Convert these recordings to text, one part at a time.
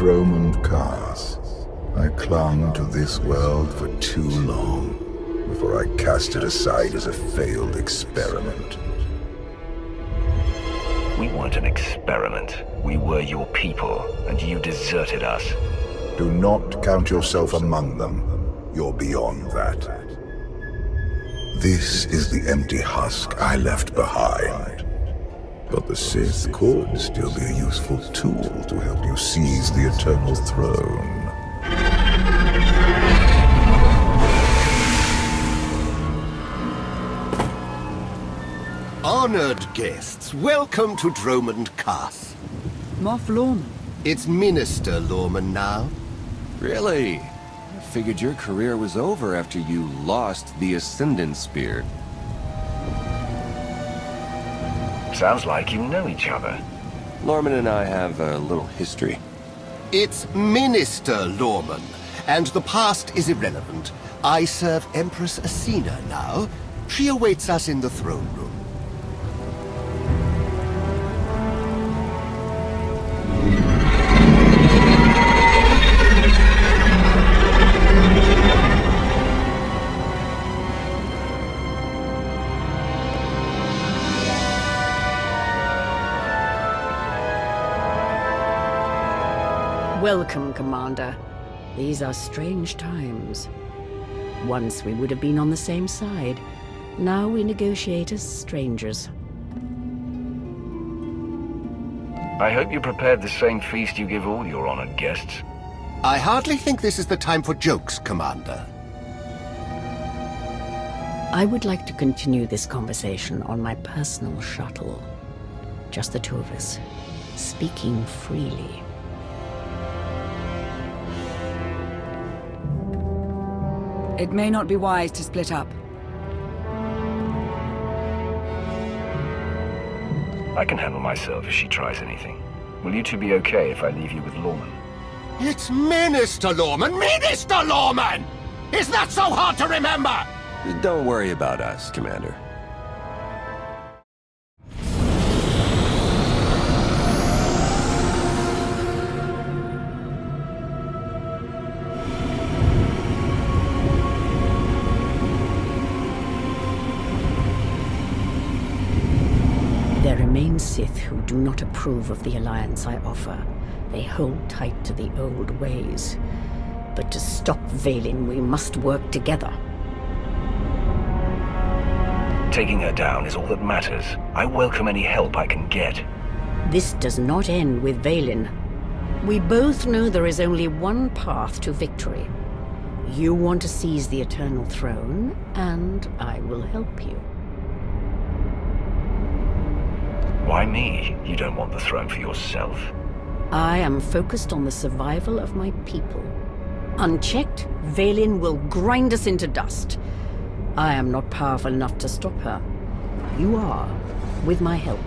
Dromund Kaas. I clung to this world for too long before I cast it aside as a failed experiment. We weren't an experiment. We were your people, and you deserted us. Do not count yourself among them. You're beyond that. This is the empty husk I left behind. But the Sith could still be a useful tool to help you seize the Eternal Throne. Honored guests, welcome to Dromund Kaas. Moff Lorman. It's Minister Lorman now. Really? I figured your career was over after you lost the Ascendant Spear. Sounds like you know each other. Lorman and I have a little history. It's Minister Lorman, and the past is irrelevant. I serve Empress Asina now. She awaits us in the throne room. Welcome, Commander. These are strange times. Once we would have been on the same side. Now we negotiate as strangers. I hope you prepared the same feast you give all your honored guests. I hardly think this is the time for jokes, Commander. I would like to continue this conversation on my personal shuttle. Just the two of us, speaking freely. It may not be wise to split up. I can handle myself if she tries anything. Will you two be okay if I leave you with Lorman? It's Minister Lorman! Minister Lorman! Is that so hard to remember? Don't worry about us, Commander. There remain Sith who do not approve of the alliance I offer. They hold tight to the old ways. But to stop Vaylin, we must work together. Taking her down is all that matters. I welcome any help I can get. This does not end with Vaylin. We both know there is only one path to victory. You want to seize the Eternal Throne, and I will help you. Why me? You don't want the throne for yourself. I am focused on the survival of my people. Unchecked, Vaylin will grind us into dust. I am not powerful enough to stop her. You are, with my help.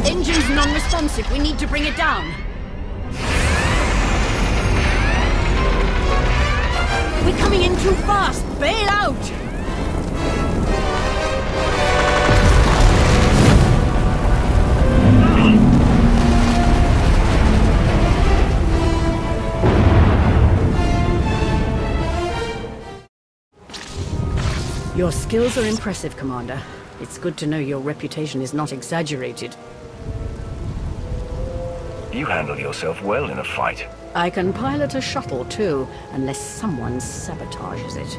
Engine's non-responsive. We need to bring it down. We're coming in too fast! Bail out! Your skills are impressive, Commander. It's good to know your reputation is not exaggerated. You handle yourself well in a fight. I can pilot a shuttle, too, unless someone sabotages it.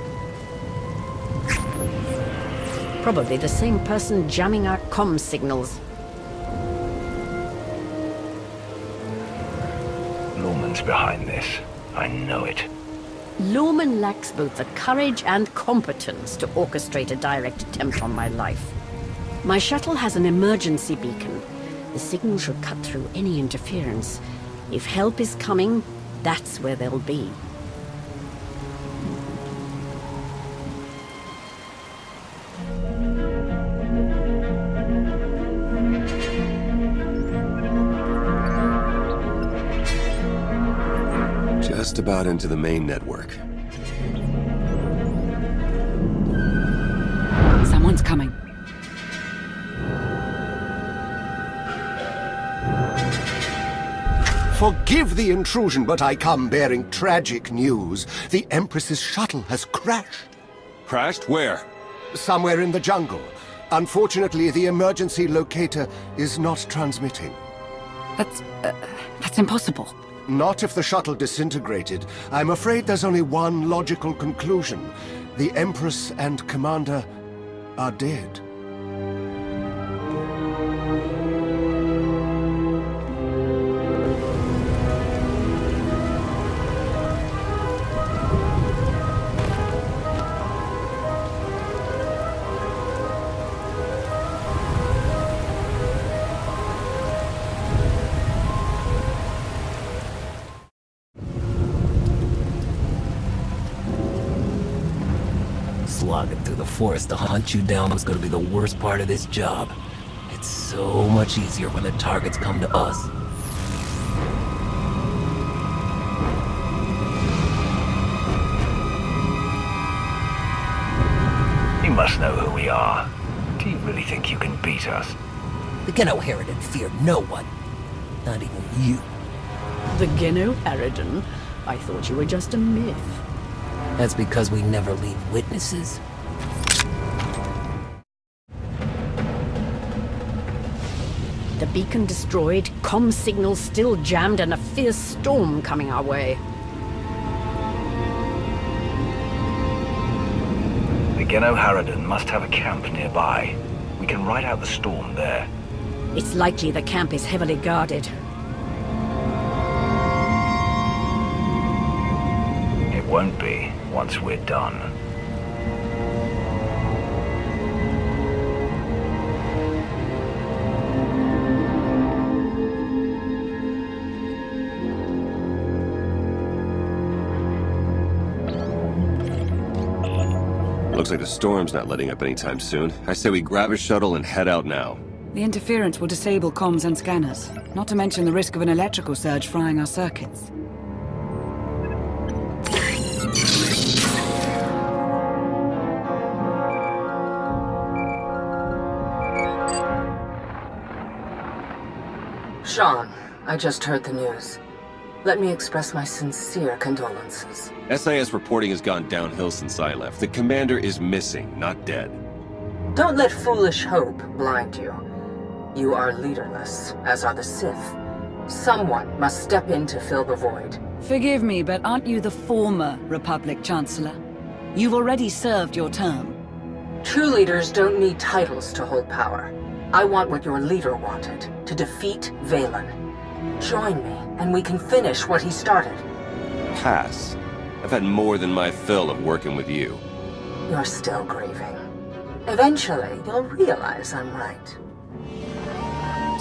Probably the same person jamming our comm signals. Lorman's behind this. I know it. Lorman lacks both the courage and competence to orchestrate a direct attempt on my life. My shuttle has an emergency beacon. The signal should cut through any interference. If help is coming, that's where they'll be. Just about into the main network. Someone's coming. Forgive the intrusion, but I come bearing tragic news. The Empress's shuttle has crashed. Crashed? Where? Somewhere in the jungle. Unfortunately, the emergency locator is not transmitting. That's impossible. Not if the shuttle disintegrated. I'm afraid there's only one logical conclusion. The Empress and Commander are dead. Slogging through the forest to hunt you down was gonna be the worst part of this job. It's so much easier when the targets come to us. You must know who we are. Do you really think you can beat us? The Geno Harridan fear no one. Not even you. The Geno Harridan? I thought you were just a myth. That's because we never leave witnesses. The beacon destroyed, comm signals still jammed, and a fierce storm coming our way. The Geno Harridan must have a camp nearby. We can ride out the storm there. It's likely the camp is heavily guarded. It won't be once we're done. Looks like the storm's not letting up anytime soon. I say we grab a shuttle and head out now. The interference will disable comms and scanners, not to mention the risk of an electrical surge frying our circuits. Sean, I just heard the news. Let me express my sincere condolences. SIS reporting has gone downhill since I left. The commander is missing, not dead. Don't let foolish hope blind you. You are leaderless, as are the Sith. Someone must step in to fill the void. Forgive me, but aren't you the former Republic Chancellor? You've already served your term. True leaders don't need titles to hold power. I want what your leader wanted, to defeat Valen. Join me, and we can finish what he started. Pass. I've had more than my fill of working with you. You're still grieving. Eventually, you'll realize I'm right.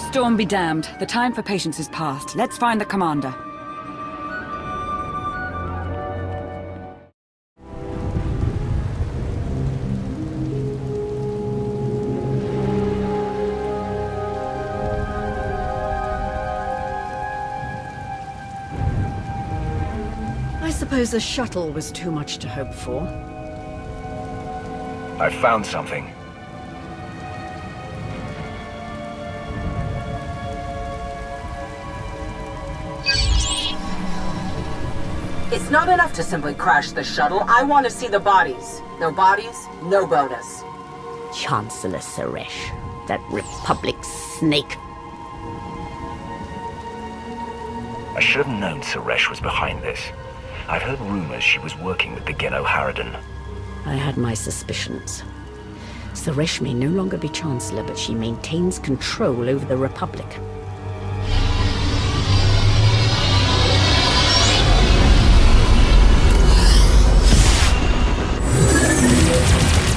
Storm be damned. The time for patience is past. Let's find the commander. I suppose the shuttle was too much to hope for. I found something. It's not enough to simply crash the shuttle. I want to see the bodies. No bodies, no bonus. Chancellor Suresh, that Republic snake. I should have known Suresh was behind this. I've heard rumors she was working with the Geno Harridan. I had my suspicions. Suresh may no longer be Chancellor, but she maintains control over the Republic.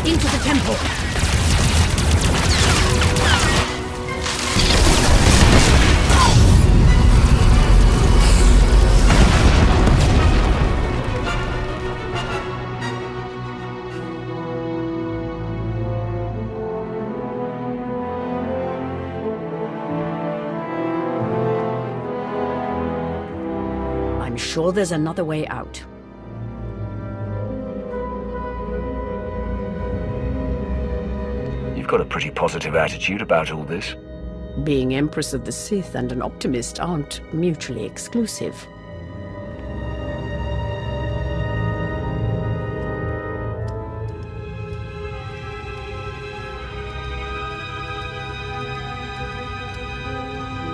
Into the temple! I'm sure there's another way out. You've got a pretty positive attitude about all this. Being Empress of the Sith and an optimist aren't mutually exclusive.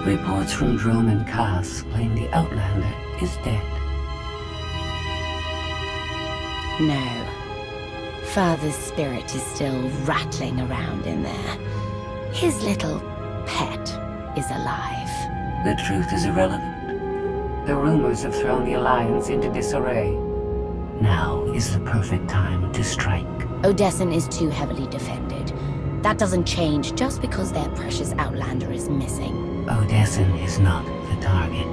Reports from Drome and Cass claim the Outlander is dead. No. Father's spirit is still rattling around in there. His little pet is alive. The truth is irrelevant. The rumors have thrown the Alliance into disarray. Now is the perfect time to strike. Odessen is too heavily defended. That doesn't change just because their precious Outlander is missing. Odessen is not the target.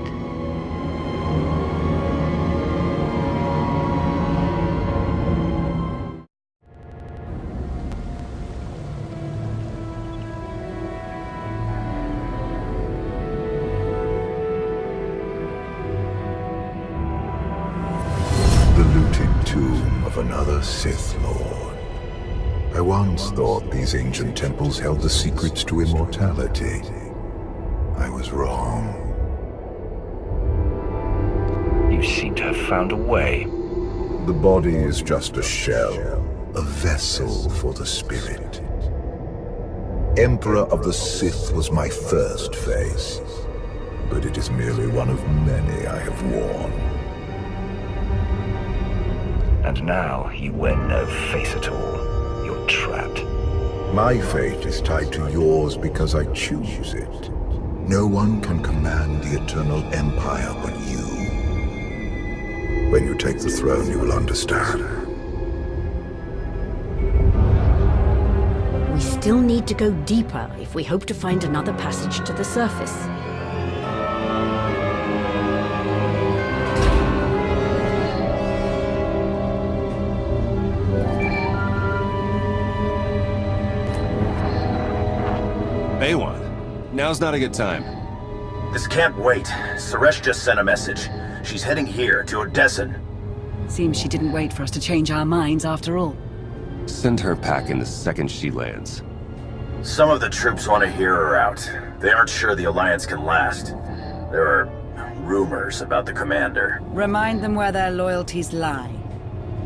The looted tomb of another Sith Lord. I once thought these ancient temples held the secrets to immortality. I was wrong. You seem to have found a way. The body is just a shell, a vessel for the spirit. Emperor of the Sith was my first face, but it is merely one of many I have worn. And now you wear no face at all. You're trapped. My fate is tied to yours because I choose it. No one can command the Eternal Empire but you. When you take the throne, you will understand. We still need to go deeper if we hope to find another passage to the surface. Baywan, now's not a good time. This can't wait. Suresh just sent a message. She's heading here, to Odessen. Seems she didn't wait for us to change our minds after all. Send her packing the second she lands. Some of the troops want to hear her out. They aren't sure the Alliance can last. There are rumors about the commander. Remind them where their loyalties lie.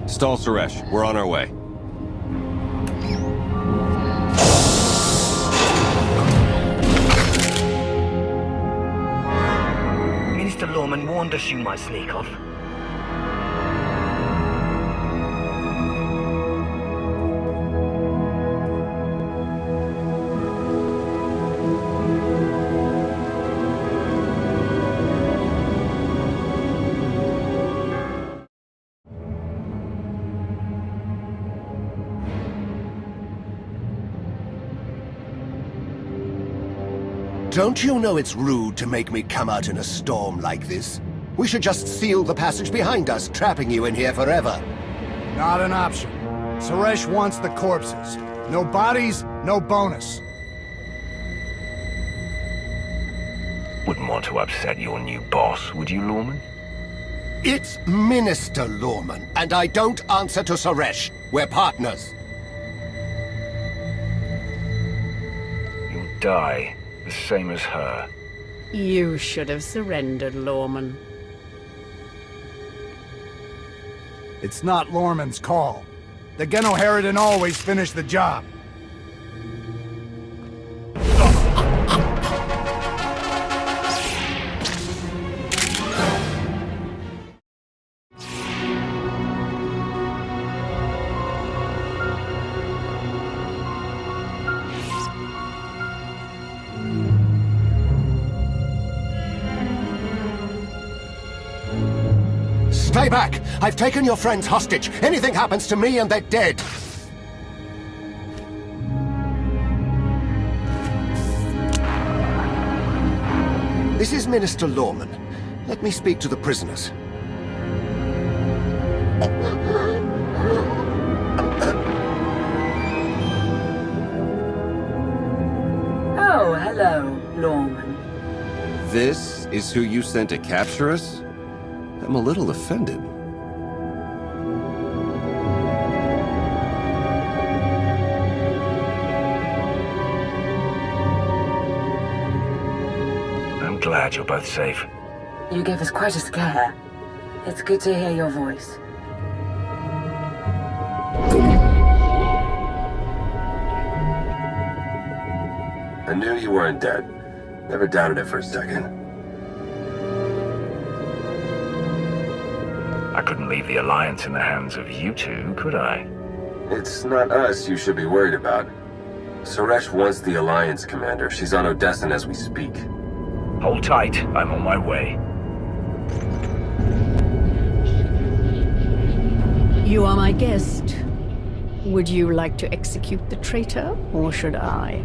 Stall Suresh, we're on our way. Minister Lorman warned us you might sneak off. Don't you know it's rude to make me come out in a storm like this? We should just seal the passage behind us, trapping you in here forever. Not an option. Suresh wants the corpses. No bodies, no bonus. Wouldn't want to upset your new boss, would you, Lorman? It's Minister Lorman, and I don't answer to Suresh. We're partners. You'll die, the same as her. You should have surrendered, Lorman. It's not Lorman's call. The Genoheridan always finish the job. Stay back! I've taken your friends hostage. Anything happens to me and they're dead. This is Minister Lorman. Let me speak to the prisoners. Oh, hello, Lorman. This is who you sent to capture us? I'm a little offended. glad you're both safe. You gave us quite a scare. It's good to hear your voice. I knew you weren't dead. Never doubted it for a second. I couldn't leave the Alliance in the hands of you two, could I? It's not us you should be worried about. Suresh wants the Alliance, Commander. She's on Odessan as we speak. Hold tight, I'm on my way. You are my guest. Would you like to execute the traitor, or should I?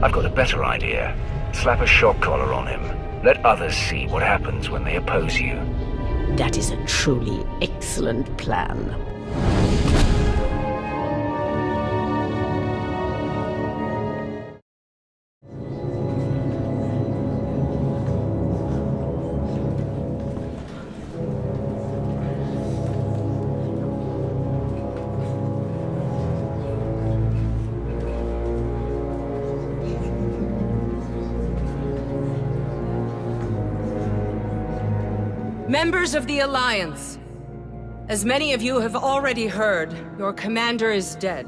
I've got a better idea. Slap a shock collar on him. Let others see what happens when they oppose you. That is a truly excellent plan. Members of the Alliance, as many of you have already heard, your commander is dead.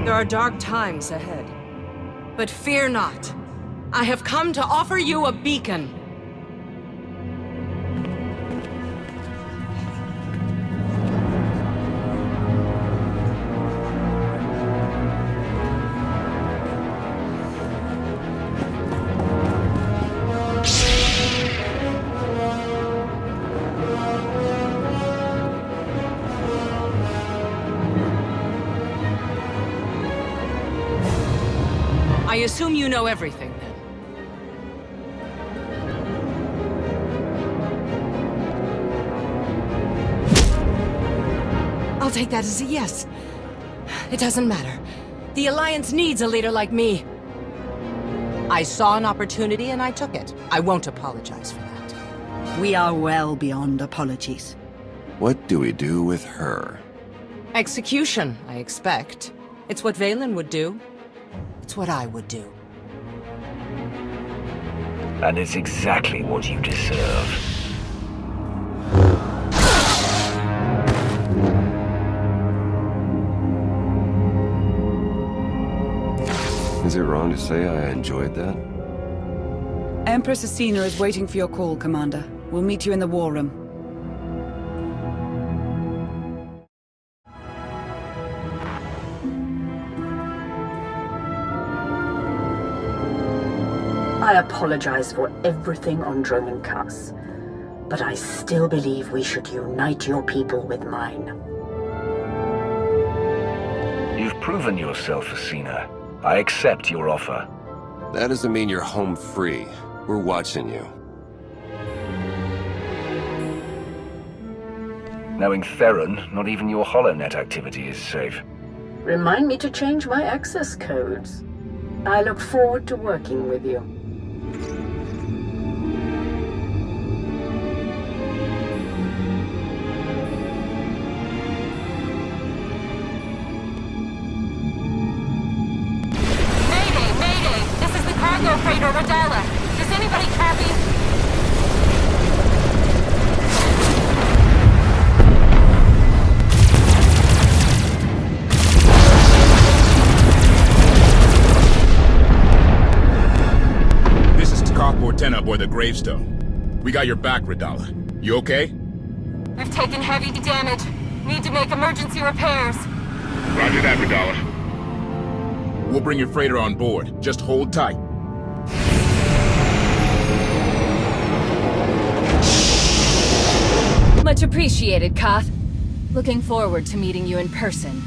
There are dark times ahead, but fear not. I have come to offer you a beacon. I assume you know everything, then. I'll take that as a yes. It doesn't matter. The Alliance needs a leader like me. I saw an opportunity and I took it. I won't apologize for that. We are well beyond apologies. What do we do with her? Execution, I expect. It's what Valen would do. It's what I would do. And it's exactly what you deserve. Is it wrong to say I enjoyed that? Empress Asina is waiting for your call, Commander. We'll meet you in the war room. I apologize for everything on Droman Kaas, but I still believe we should unite your people with mine. You've proven yourself, Asina. I accept your offer. That doesn't mean you're home free. We're watching you. Knowing Theron, not even your HoloNet activity is safe. Remind me to change my access codes. I look forward to working with you. Freighter Radala. Does anybody copy? This is Takaf Bortenna aboard the Gravestone. We got your back, Radala. You okay? We've taken heavy damage. Need to make emergency repairs. Roger that, Radala. We'll bring your freighter on board. Just hold tight. Much appreciated, Koth. Looking forward to meeting you in person.